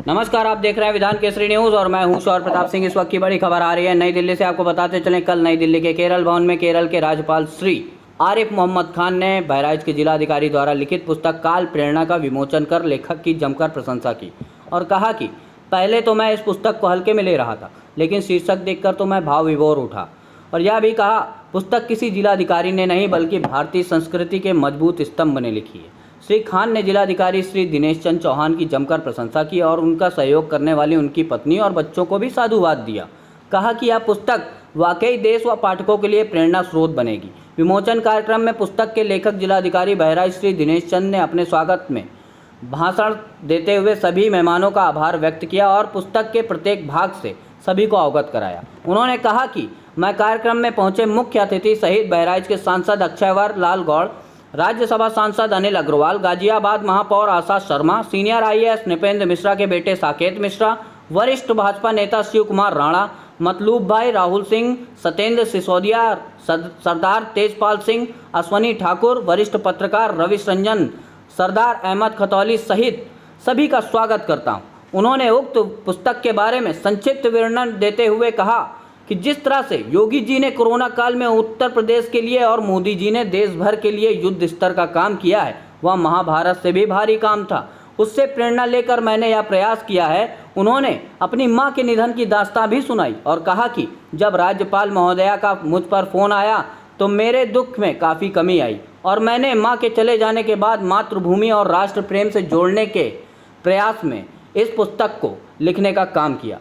नमस्कार, आप देख रहे हैं विधान केसरी न्यूज़ और मैं हूं शौर्य प्रताप सिंह। इस वक्त की बड़ी खबर आ रही है नई दिल्ली से। आपको बताते चलें, कल नई दिल्ली के केरल भवन में केरल के राज्यपाल श्री आरिफ मोहम्मद खान ने बहराइच के जिलाधिकारी द्वारा लिखित पुस्तक काल प्रेरणा का विमोचन कर लेखक की जमकर प्रशंसा की और कहा कि पहले तो मैं इस पुस्तक को हल्के में ले रहा था, लेकिन शीर्षक देखकर तो मैं भाव विभोर उठा। और यह भी कहा, पुस्तक किसी जिलाधिकारी ने नहीं बल्कि भारतीय संस्कृति के मजबूत स्तंभ ने लिखी है। श्री खान ने जिलाधिकारी श्री दिनेश चंद चौहान की जमकर प्रशंसा की और उनका सहयोग करने वाली उनकी पत्नी और बच्चों को भी साधुवाद दिया। कहा कि यह पुस्तक वाकई देश व पाठकों के लिए प्रेरणा स्रोत बनेगी। विमोचन कार्यक्रम में पुस्तक के लेखक जिलाधिकारी बहराइच श्री दिनेश चंद ने अपने स्वागत में भाषण देते हुए सभी मेहमानों का आभार व्यक्त किया और पुस्तक के प्रत्येक भाग से सभी को अवगत कराया। उन्होंने कहा कि मैं कार्यक्रम में पहुंचे मुख्य अतिथि सहित बहराइच के सांसद अक्षयवर लाल गौड़, राज्यसभा सांसद अनिल अग्रवाल, गाजियाबाद महापौर आशा शर्मा, सीनियर IAS नृपेंद्र मिश्रा के बेटे साकेत मिश्रा, वरिष्ठ भाजपा नेता शिव कुमार राणा, मतलूब भाई, राहुल सिंह, सत्येंद्र सिसोदिया, सरदार तेजपाल सिंह, अश्वनी ठाकुर, वरिष्ठ पत्रकार रविश रंजन, सरदार अहमद खतौली सहित सभी का स्वागत करता हूँ। उन्होंने उक्त पुस्तक के बारे में संक्षिप्त वर्णन देते हुए कहा कि जिस तरह से योगी जी ने कोरोना काल में उत्तर प्रदेश के लिए और मोदी जी ने देश भर के लिए युद्ध स्तर का काम किया है, वह महाभारत से भी भारी काम था। उससे प्रेरणा लेकर मैंने यह प्रयास किया है। उन्होंने अपनी मां के निधन की दास्तां भी सुनाई और कहा कि जब राज्यपाल महोदया का मुझ पर फ़ोन आया तो मेरे दुख में काफ़ी कमी आई और मैंने मां के चले जाने के बाद मातृभूमि और राष्ट्र प्रेम से जोड़ने के प्रयास में इस पुस्तक को लिखने का काम किया।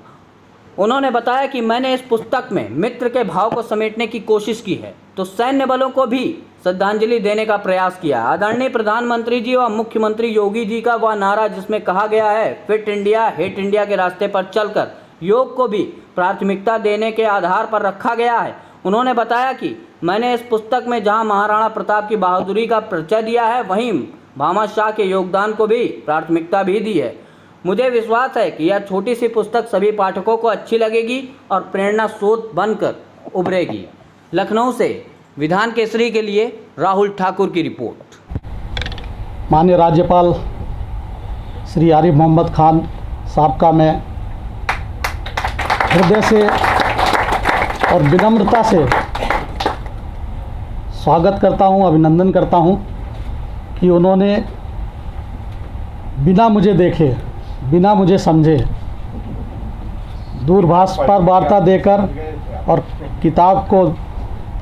उन्होंने बताया कि मैंने इस पुस्तक में मित्र के भाव को समेटने की कोशिश की है, तो सैन्य बलों को भी श्रद्धांजलि देने का प्रयास किया। आदरणीय प्रधानमंत्री जी व मुख्यमंत्री योगी जी का वह नारा जिसमें कहा गया है, फिट इंडिया हिट इंडिया के रास्ते पर चलकर योग को भी प्राथमिकता देने के आधार पर रखा गया है। उन्होंने बताया कि मैंने इस पुस्तक में जहाँ महाराणा प्रताप की बहादुरी का परिचय दिया है, वहीं भामा शाह के योगदान को भी प्राथमिकता भी दी है। मुझे विश्वास है कि यह छोटी सी पुस्तक सभी पाठकों को अच्छी लगेगी और प्रेरणा स्रोत बनकर उभरेगी। लखनऊ से विधान केसरी के लिए राहुल ठाकुर की रिपोर्ट। माननीय राज्यपाल श्री आरिफ मोहम्मद खान साहब का मैं हृदय से और विनम्रता से स्वागत करता हूं, अभिनंदन करता हूं कि उन्होंने बिना मुझे देखे, बिना मुझे समझे दूरभाष पर वार्ता देकर और किताब को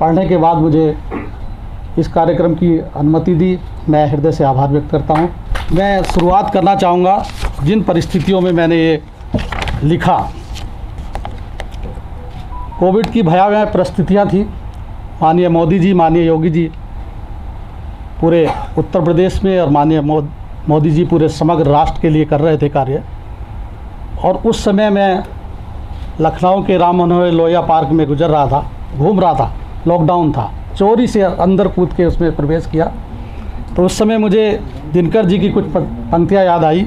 पढ़ने के बाद मुझे इस कार्यक्रम की अनुमति दी। मैं हृदय से आभार व्यक्त करता हूं। मैं शुरुआत करना चाहूँगा जिन परिस्थितियों में मैंने ये लिखा। कोविड की भयावह परिस्थितियाँ थी। माननीय मोदी जी, माननीय योगी जी पूरे उत्तर प्रदेश में और माननीय मोदी जी पूरे समग्र राष्ट्र के लिए कर रहे थे कार्य। और उस समय मैं लखनऊ के राम मनोहर लोहिया पार्क में गुजर रहा था, घूम रहा था, लॉकडाउन था, चोरी से अंदर कूद के उसमें प्रवेश किया। तो उस समय मुझे दिनकर जी की कुछ पंक्तियाँ याद आई।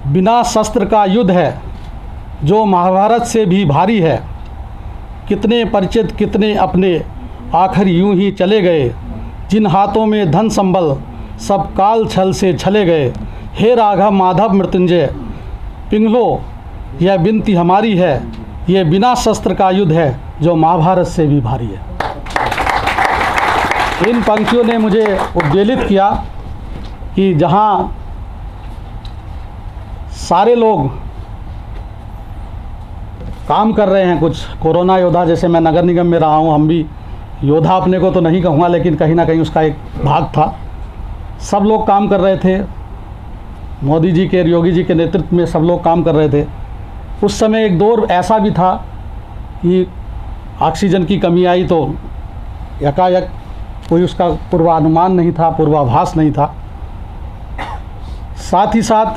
बिना शस्त्र का युद्ध है जो महाभारत से भी भारी है, कितने परिचित कितने अपने आखिर यूं ही चले गए, जिन हाथों में धन संबल सब काल छल से छले गए। हे राघव माधव मृत्युंजय पिंगलो, यह विनती हमारी है, ये बिना शस्त्र का युद्ध है जो महाभारत से भी भारी है। इन पंक्तियों ने मुझे उद्वेलित किया कि जहाँ सारे लोग काम कर रहे हैं, कुछ कोरोना योद्धा, जैसे मैं नगर निगम में रहा हूँ, हम भी योद्धा अपने को तो नहीं कहूँगा, लेकिन कहीं ना कहीं उसका एक भाग था। सब लोग काम कर रहे थे, मोदी जी के, योगी जी के नेतृत्व में सब लोग काम कर रहे थे। उस समय एक दौर ऐसा भी था कि ऑक्सीजन की कमी आई तो एकाएक कोई उसका पूर्वानुमान नहीं था, पूर्वाभास नहीं था। साथ ही साथ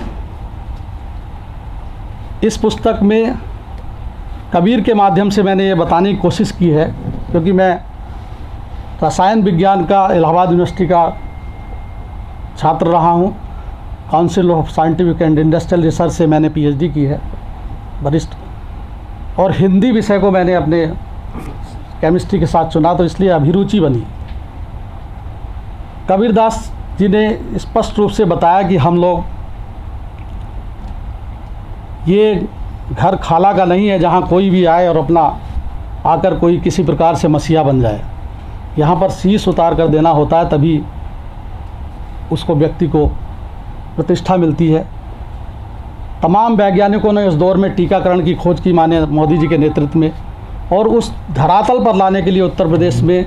इस पुस्तक में कबीर के माध्यम से मैंने ये बताने की कोशिश की है, क्योंकि मैं रसायन विज्ञान का इलाहाबाद यूनिवर्सिटी का छात्र रहा हूँ। Council of scientific and industrial research से मैंने PhD की है, वरिष्ठ। और हिंदी विषय को मैंने अपने केमिस्ट्री के साथ चुना, तो इसलिए अभिरुचि बनी। कबीरदास जी ने स्पष्ट रूप से बताया कि हम लोग ये घर खाला का नहीं है जहाँ कोई भी आए और अपना आकर कोई किसी प्रकार से मसीहा बन जाए। यहाँ पर शीश उतार कर देना होता है, तभी उसको व्यक्ति को प्रतिष्ठा मिलती है। तमाम वैज्ञानिकों ने इस दौर में टीकाकरण की खोज की माननीय मोदी जी के नेतृत्व में, और उस धरातल पर लाने के लिए उत्तर प्रदेश में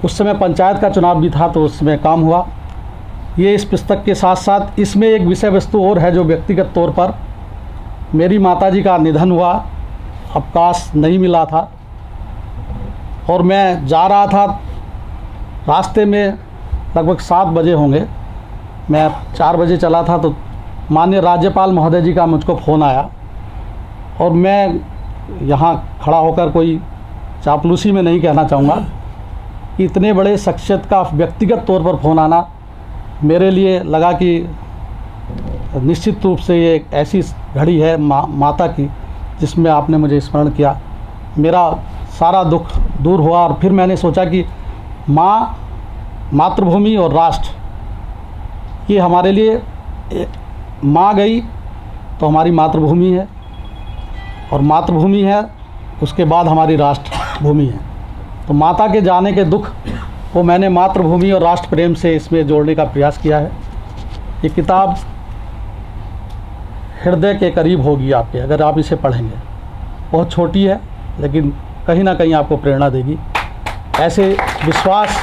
उस समय पंचायत का चुनाव भी था, तो उस समय काम हुआ। ये इस पुस्तक के साथ साथ इसमें एक विषय वस्तु और है जो व्यक्तिगत तौर पर मेरी माताजी का निधन हुआ, अवकाश नहीं मिला था और मैं जा रहा था, रास्ते में लगभग 7 बजे होंगे, मैं 4 बजे चला था, तो माननीय राज्यपाल महोदय जी का मुझको फ़ोन आया और मैं यहाँ खड़ा होकर कोई चापलूसी में नहीं कहना चाहूँगा कि इतने बड़े शख्सियत का व्यक्तिगत तौर पर फ़ोन आना मेरे लिए लगा कि निश्चित रूप से ये एक ऐसी घड़ी है माता की जिसमें आपने मुझे स्मरण किया। मेरा सारा दुख दूर हुआ और फिर मैंने सोचा कि माँ, मातृभूमि और राष्ट्र, ये हमारे लिए, माँ गई तो हमारी मातृभूमि है और मातृभूमि है उसके बाद हमारी राष्ट्र भूमि है। तो माता के जाने के दुख को मैंने मातृभूमि और राष्ट्र प्रेम से इसमें जोड़ने का प्रयास किया है। ये किताब हृदय के करीब होगी आपके, अगर आप इसे पढ़ेंगे। बहुत छोटी है लेकिन कहीं ना कहीं आपको प्रेरणा देगी। ऐसे विश्वास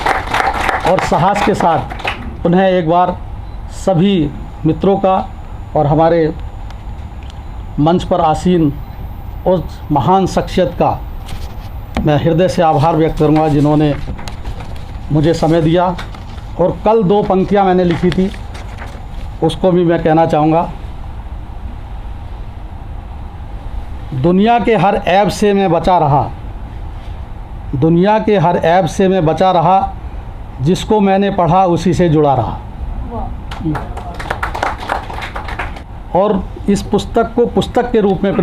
और साहस के साथ पुनः एक बार सभी मित्रों का और हमारे मंच पर आसीन उस महान शख्सियत का मैं हृदय से आभार व्यक्त करूंगा जिन्होंने मुझे समय दिया। और कल 2 पंक्तियां मैंने लिखी थी, उसको भी मैं कहना चाहूँगा। दुनिया के हर ऐब से मैं बचा रहा, दुनिया के हर ऐब से मैं बचा रहा, जिसको मैंने पढ़ा उसी से जुड़ा रहा। और इस पुस्तक को पुस्तक के रूप में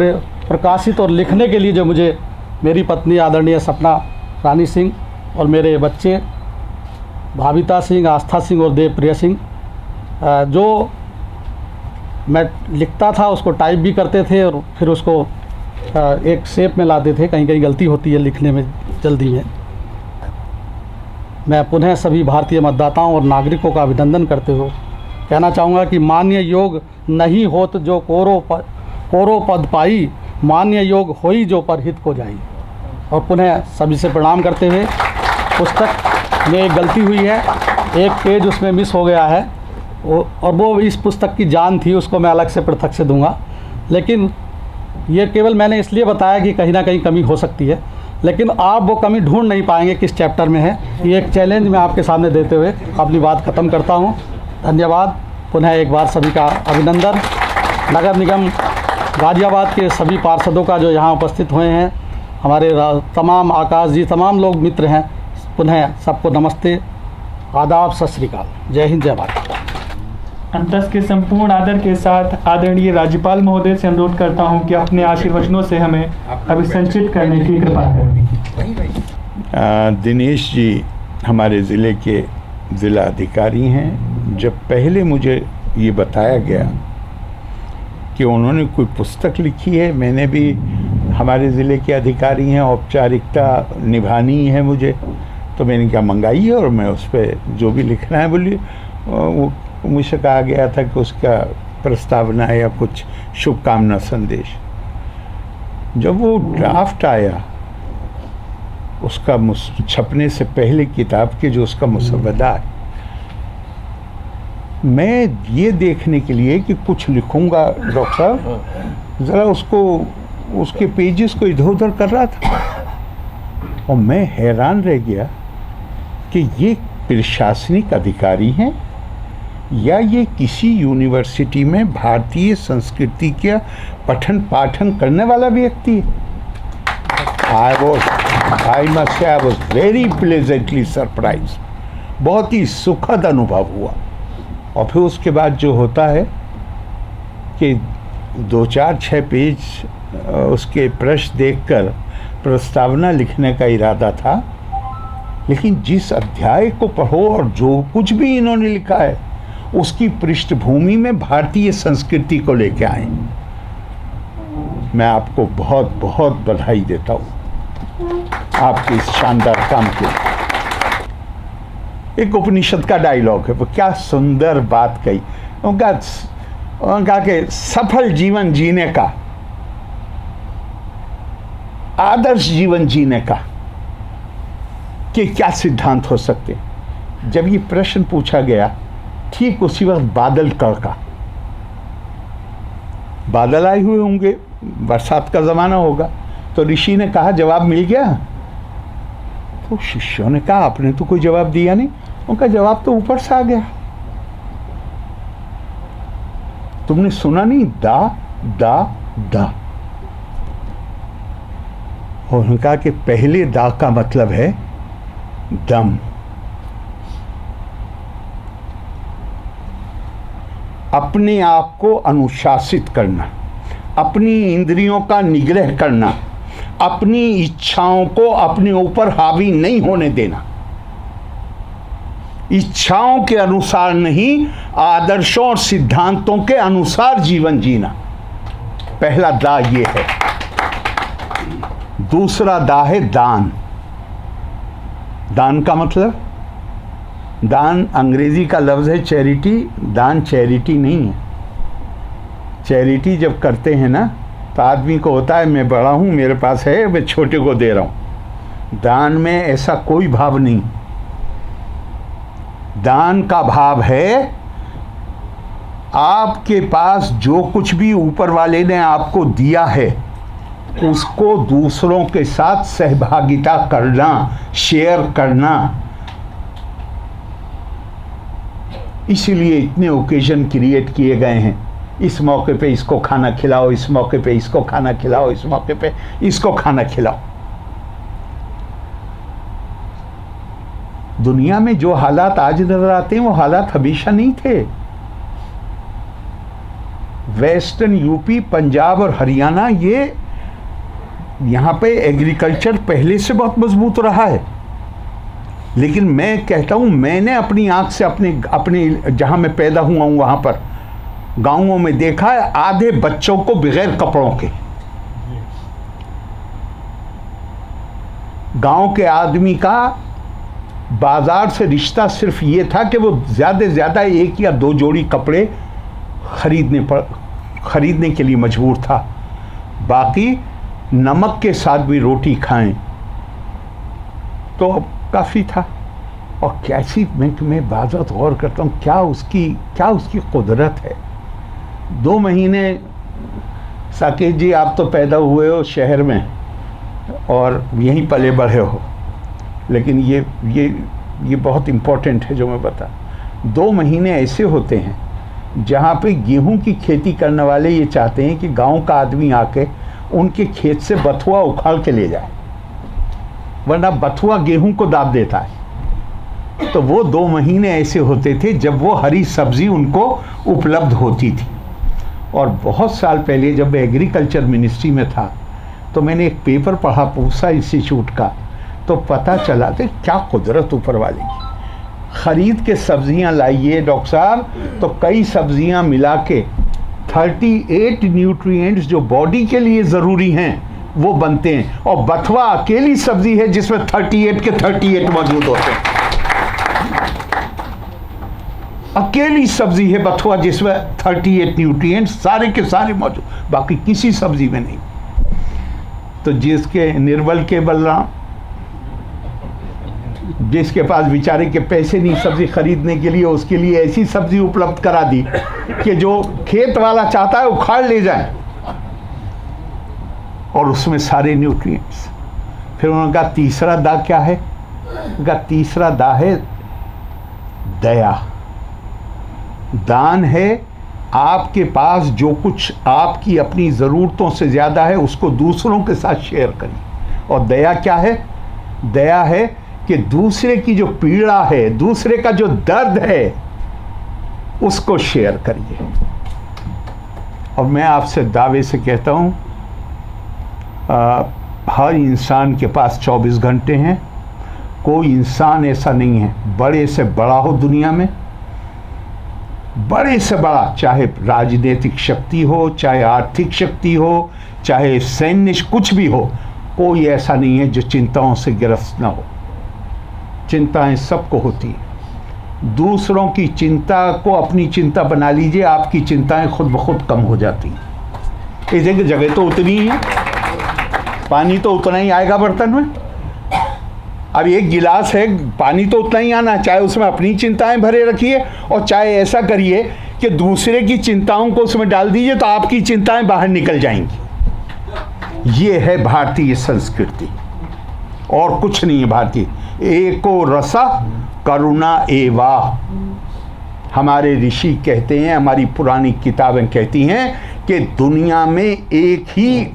प्रकाशित और लिखने के लिए जो मुझे मेरी पत्नी आदरणीय सपना रानी सिंह और मेरे बच्चे भाविता सिंह, आस्था सिंह और देवप्रिया सिंह, जो मैं लिखता था उसको टाइप भी करते थे और फिर उसको एक शेप में लाते थे। कहीं कहीं गलती होती है लिखने में जल्दी में। मैं पुनः सभी भारतीय मतदाताओं और नागरिकों का अभिनंदन करते हुए कहना चाहूँगा कि मान्य योग नहीं होत जो कोरो पद पाई, मान्य योग होई जो पर हित को जाई। और पुनः सभी से प्रणाम करते हुए, पुस्तक में एक गलती हुई है, एक पेज उसमें मिस हो गया है और वो इस पुस्तक की जान थी, उसको मैं अलग से पृथक से दूंगा। लेकिन ये केवल मैंने इसलिए बताया कि कहीं ना कहीं कमी हो सकती है, लेकिन आप वो कमी ढूंढ नहीं पाएंगे किस चैप्टर में है। ये एक चैलेंज मैं आपके सामने देते हुए अपनी बात ख़त्म करता हूँ। धन्यवाद। पुनः एक बार सभी का अभिनंदन। नगर निगम गाज़ियाबाद के सभी पार्षदों का जो यहाँ उपस्थित हुए हैं, हमारे तमाम आकाश जी, तमाम लोग मित्र हैं, पुनः सबको नमस्ते, आदाब, सत श्री अकाल, जय हिंद, जय भारत। अंतस के संपूर्ण आदर के साथ आदरणीय राज्यपाल महोदय से अनुरोध करता हूं कि अपने आशीर्वचनों से हमें अभिसंचित करने की कृपा करें। दिनेश जी हमारे ज़िले के ज़िला अधिकारी हैं। जब पहले मुझे ये बताया गया कि उन्होंने कोई पुस्तक लिखी है, मैंने भी हमारे ज़िले के अधिकारी हैं, औपचारिकता निभानी है मुझे, तो मैंने क्या मंगाई है और मैं उस पर जो भी लिखना है बोलिए। वो मुझसे कहा गया था कि उसका प्रस्तावना या कुछ शुभकामना संदेश। जब वो ड्राफ्ट आया उसका छपने से पहले किताब के जो उसका मुसवदा है, मैं ये देखने के लिए कि कुछ लिखूंगा डॉक्टर साहब, ज़रा उसके पेजेस को इधर उधर कर रहा था और मैं हैरान रह गया कि ये प्रशासनिक अधिकारी हैं या ये किसी यूनिवर्सिटी में भारतीय संस्कृति का पठन पाठन करने वाला व्यक्ति है। I must say I was very pleasantly surprised। बहुत ही सुखद अनुभव हुआ। और फिर उसके बाद जो होता है कि 2-4-6 पेज उसके प्रश्न देखकर प्रस्तावना लिखने का इरादा था, लेकिन जिस अध्याय को पढ़ो और जो कुछ भी इन्होंने लिखा है उसकी पृष्ठभूमि में भारतीय संस्कृति को लेके आए। मैं आपको बहुत बहुत बधाई देता हूँ आपके इस शानदार काम के लिए। एक उपनिषद का डायलॉग है, वो क्या सुंदर बात कही। उनका कि सफल जीवन जीने का, आदर्श जीवन जीने का कि क्या सिद्धांत हो सकते। जब ये प्रश्न पूछा गया, ठीक उसी वक्त बादल कड़का, बादल आए हुए होंगे, बरसात का ज़माना होगा, तो ऋषि ने कहा जवाब मिल गया। तो शिष्यों ने कहा आपने तो कोई जवाब दिया नहीं। उनका जवाब तो ऊपर से आ गया, तुमने सुना नहीं, दा दा दा। और उन्होंने कहा कि पहले दा का मतलब है दम। अपने आप को अनुशासित करना, अपनी इंद्रियों का निग्रह करना, अपनी इच्छाओं को अपने ऊपर हावी नहीं होने देना, इच्छाओं के अनुसार नहीं, आदर्शों और सिद्धांतों के अनुसार जीवन जीना। पहला दा ये है। दूसरा दा है दान। दान का मतलब, दान अंग्रेजी का लफ्ज़ है चैरिटी। दान चैरिटी नहीं है। चैरिटी जब करते हैं ना तो आदमी को होता है मैं बड़ा हूँ, मेरे पास है, मैं छोटे को दे रहा हूँ। दान में ऐसा कोई भाव नहीं। दान का भाव है आपके पास जो कुछ भी ऊपर वाले ने आपको दिया है उसको दूसरों के साथ सहभागिता करना, शेयर करना। इसीलिए इतने ओकेजन क्रिएट किए गए हैं। इस मौके पे इसको खाना खिलाओ, इस मौके पे इसको खाना खिलाओ, इस मौके पे इसको खाना खिलाओ। दुनिया में जो हालात आज नजर आते हैं वो हालात हमेशा नहीं थे। वेस्टर्न यूपी, पंजाब और हरियाणा, ये यहाँ पे एग्रीकल्चर पहले से बहुत मजबूत रहा है। लेकिन मैं कहता हूँ, मैंने अपनी आंख से अपने जहाँ मैं पैदा हुआ हूँ वहाँ पर गाँवों में देखा है आधे बच्चों को बगैर कपड़ों के। गांव के आदमी का बाजार से रिश्ता सिर्फ ये था कि वो ज़्यादा से ज़्यादा 1 या 2 जोड़ी कपड़े खरीदने के लिए मजबूर था। बाकी नमक के साथ भी रोटी खाएं तो काफ़ी था। और कैसी मैं बाज़त गौर करता हूँ, क्या उसकी कुदरत है। 2 महीने, साकेत जी आप तो पैदा हुए हो शहर में और यहीं पले बढ़े हो, लेकिन ये बहुत इम्पोर्टेंट है जो मैं बता। 2 महीने ऐसे होते हैं जहाँ पे गेहूं की खेती करने वाले ये चाहते हैं कि गांव का आदमी आके उनके खेत से बथुआ उखाड़ के ले जाए, वरना बथुआ गेहूं को दाब देता है। तो वो 2 महीने ऐसे होते थे जब वो हरी सब्जी उनको उपलब्ध होती थी। और बहुत साल पहले जब मैं एग्रीकल्चर मिनिस्ट्री में था तो मैंने एक पेपर पढ़ा पूसा इंस्टीट्यूट का, तो पता चला कि क्या कुदरत ऊपर वाले की। ख़रीद के सब्जियां लाइए डॉक्टर साहब, तो कई सब्जियां मिला के 38 न्यूट्रिएंट्स जो बॉडी के लिए ज़रूरी हैं वो बनते हैं। और बथुआ अकेली सब्जी है जिसमें 38 के 38 मौजूद होते हैं। अकेली सब्जी है बथुआ जिसमें 38 न्यूट्रिएंट्स सारे के सारे मौजूद, बाकी किसी सब्जी में नहीं। तो जिसके निर्बल के बलराम, जिसके पास बेचारे के पैसे नहीं सब्जी खरीदने के लिए, उसके लिए ऐसी सब्जी उपलब्ध करा दी कि जो खेत वाला चाहता है उखाड़ ले जाए और उसमें सारे न्यूट्रिएंट्स। फिर उन्होंने कहा तीसरा दा क्या है? उनका तीसरा दा है दया। दान है आपके पास जो कुछ आपकी अपनी ज़रूरतों से ज़्यादा है उसको दूसरों के साथ शेयर करिए। और दया क्या है? दया है कि दूसरे की जो पीड़ा है, दूसरे का जो दर्द है, उसको शेयर करिए। और मैं आपसे दावे से कहता हूँ, हर इंसान के पास 24 घंटे हैं। कोई इंसान ऐसा नहीं है, बड़े से बड़ा हो दुनिया में, बड़े से बड़ा, चाहे राजनीतिक शक्ति हो, चाहे आर्थिक शक्ति हो, चाहे सैन्य कुछ भी हो, कोई ऐसा नहीं है जो चिंताओं से ग्रस्त ना हो। चिंताएं सबको होती हैं। दूसरों की चिंता को अपनी चिंता बना लीजिए, आपकी चिंताएं खुद ब खुद कम हो जाती हैं। इस जगह तो उतनी ही है, पानी तो उतना ही आएगा बर्तन में। अब एक गिलास है, पानी तो उतना ही आना, चाहे उसमें अपनी चिंताएं भरे रखिए और चाहे ऐसा करिए कि दूसरे की चिंताओं को उसमें डाल दीजिए, तो आपकी चिंताएं बाहर निकल जाएंगी। ये है भारतीय संस्कृति और कुछ नहीं है भारतीय। एको रसा करुणा एवा, हमारे ऋषि कहते हैं, हमारी पुरानी किताबें कहती हैं कि दुनिया में एक ही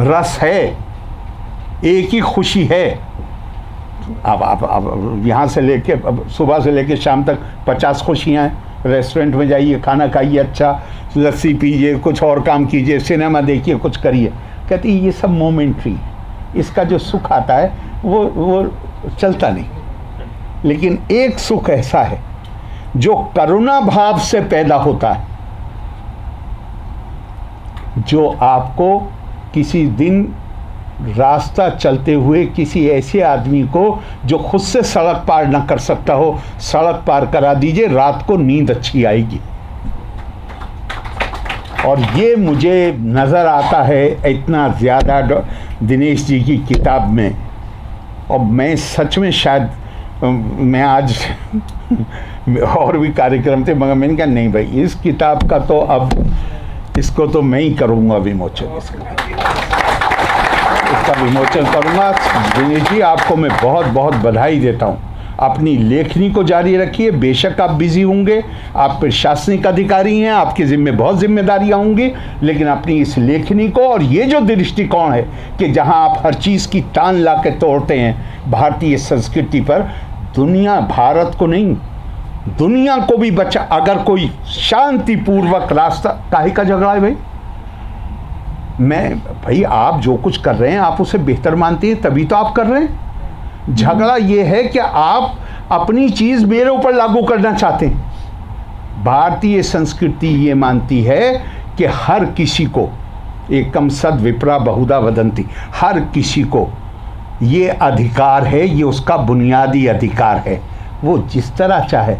रस है, एक ही खुशी है। अब यहाँ से लेके सुबह से लेके शाम तक 50 खुशियाँ हैं। रेस्टोरेंट में जाइए, खाना खाइए, अच्छा लस्सी पीजिए, कुछ और काम कीजिए, सिनेमा देखिए, कुछ करिए। कहती है ये सब मोमेंट्री, इसका जो सुख आता है वो चलता नहीं। लेकिन एक सुख ऐसा है जो करुणा भाव से पैदा होता है, जो आपको किसी दिन रास्ता चलते हुए किसी ऐसे आदमी को जो खुद से सड़क पार ना कर सकता हो, सड़क पार करा दीजिए, रात को नींद अच्छी आएगी। और ये मुझे नज़र आता है इतना ज़्यादा दिनेश जी की किताब में। और मैं सच में शायद मैं आज और भी कार्यक्रम थे, मगर मैंने कहा नहीं भाई, इस किताब का तो अब इसको तो मैं ही करूँगा विमोचन, इसका विमोचन करूँगा। दिनेश जी, आपको मैं बहुत बहुत बधाई देता हूँ। अपनी लेखनी को जारी रखिए। बेशक आप बिजी होंगे, आप प्रशासनिक अधिकारी हैं, आपके ज़िम्मे बहुत जिम्मेदारियाँ होंगी, लेकिन अपनी इस लेखनी को और ये जो दृष्टिकोण है कि जहाँ आप हर चीज़ की तान ला के तोड़ते हैं भारतीय संस्कृति पर, दुनिया, भारत को नहीं, दुनिया को भी बचा। अगर कोई शांतिपूर्वक रास्ता, काहे का झगड़ा है भाई? भाई आप जो कुछ कर रहे हैं आप उसे बेहतर मानते हैं, तभी तो आप कर रहे हैं। झगड़ा ये है कि आप अपनी चीज़ मेरे ऊपर लागू करना चाहते हैं। भारतीय संस्कृति ये मानती है कि हर किसी को, एकम सद विप्रा बहुधा वदंती, हर किसी को ये अधिकार है, ये उसका बुनियादी अधिकार है। वो जिस तरह चाहे,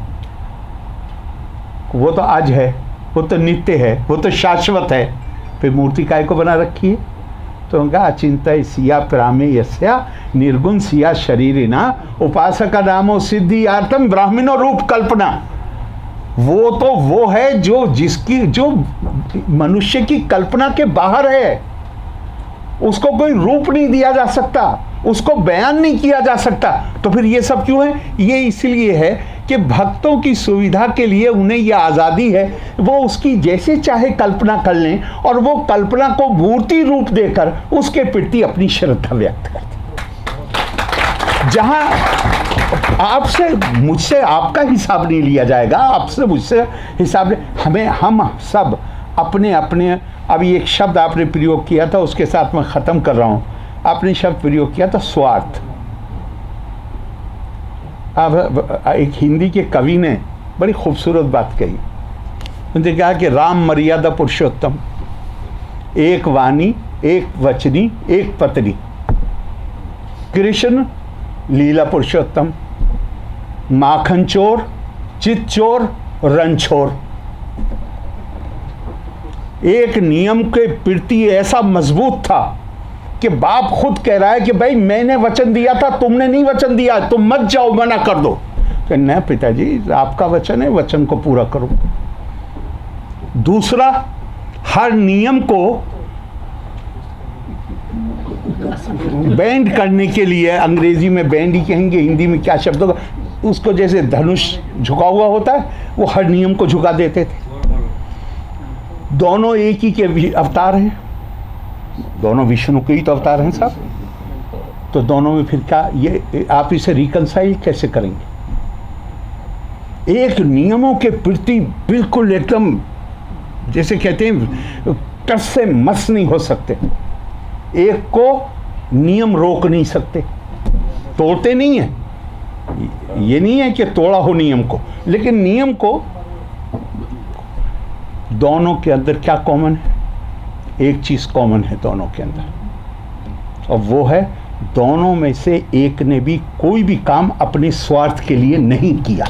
वो तो आज है, वो तो नित्य है, वो तो शाश्वत है। फिर मूर्ति काय को बना रखी है? तो उनका अचिंत्य सिया प्रामे यस्या निर्गुण सिया शरीरिना उपासका नामो सिद्धि आर्तम ब्राह्मणो रूप कल्पना। वो तो वो है जो मनुष्य की कल्पना के बाहर है। उसको कोई रूप नहीं दिया जा सकता, उसको बयान नहीं किया जा सकता। तो फिर ये सब क्यों है? ये इसलिए है कि भक्तों की सुविधा के लिए उन्हें यह आज़ादी है, वो उसकी जैसे चाहे कल्पना कर लें और वो कल्पना को मूर्ति रूप देकर उसके प्रति अपनी श्रद्धा व्यक्त करते। जहाँ आपसे मुझसे आपका हिसाब नहीं लिया जाएगा, आपसे मुझसे हिसाब हम सब अपने अपने। अभी एक शब्द आपने प्रयोग किया था, उसके साथ मैं ख़त्म कर रहा हूँ। आपने शब्द प्रयोग किया था स्वार्थ। अब एक हिंदी के कवि ने बड़ी खूबसूरत बात कही। उन्होंने कहा कि राम मर्यादा पुरुषोत्तम, एक वाणी, एक वचनी, एक पत्नी। कृष्ण लीला पुरुषोत्तम, माखन चोर, चित चोर, रन चोर। एक नियम के प्रति ऐसा मजबूत था कि बाप खुद कह रहा है कि भाई मैंने वचन दिया था, तुमने नहीं वचन दिया, तुम मत जाओ, मना कर दो। कि नहीं पिताजी, आपका वचन है, वचन को पूरा करो। दूसरा, हर नियम को बैंड करने के लिए, अंग्रेजी में बैंड ही कहेंगे, हिंदी में क्या शब्द होगा, उसको जैसे धनुष झुका हुआ होता है, वो हर नियम को झुका देते थे। दोनों एक ही के अवतार हैं, दोनों विष्णु के ही तो अवतार हैं साहब। तो दोनों में फिर क्या, ये आप इसे रिकंसाइल कैसे करेंगे? एक नियमों के प्रति बिल्कुल एकदम जैसे कहते हैं टस से मस नहीं हो सकते। एक को नियम रोक नहीं सकते, तोड़ते नहीं हैं, ये नहीं है कि तोड़ा हो नियम को, लेकिन नियम को दोनों के अंदर क्या कॉमन है? एक चीज कॉमन है दोनों के अंदर, और वो है दोनों में से एक ने भी कोई भी काम अपने स्वार्थ के लिए नहीं किया।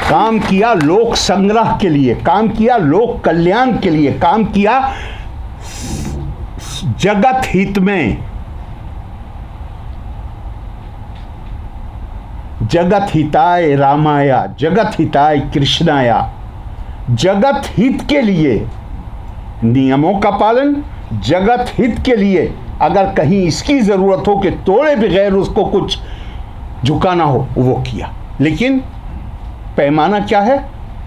काम किया लोक संग्रह के लिए, काम किया लोक कल्याण के लिए, काम किया जगत हित में। जगत हिताय रामाया, जगत हिताय कृष्णाया, जगत हित के लिए नियमों का पालन, जगत हित के लिए अगर कहीं इसकी जरूरत हो कि तोड़े बगैर उसको कुछ झुकाना हो, वो किया। लेकिन पैमाना क्या है?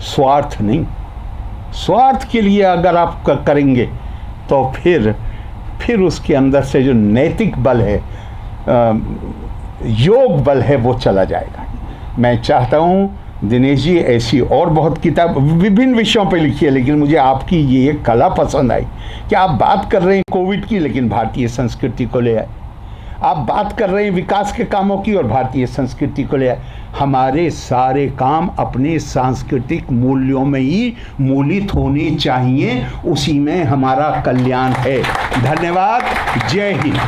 स्वार्थ नहीं। स्वार्थ के लिए अगर आप करेंगे तो फिर उसके अंदर से जो नैतिक बल है, योग बल है, वो चला जाएगा। मैं चाहता हूँ दिनेश जी ऐसी और बहुत किताब विभिन्न विषयों पे लिखी है, लेकिन मुझे आपकी ये कला पसंद आई कि आप बात कर रहे हैं कोविड की, लेकिन भारतीय संस्कृति को ले आए। आप बात कर रहे हैं विकास के कामों की और भारतीय संस्कृति को ले आए। हमारे सारे काम अपने सांस्कृतिक मूल्यों में ही मूलित होने चाहिए, उसी में हमारा कल्याण है। धन्यवाद। जय हिंद।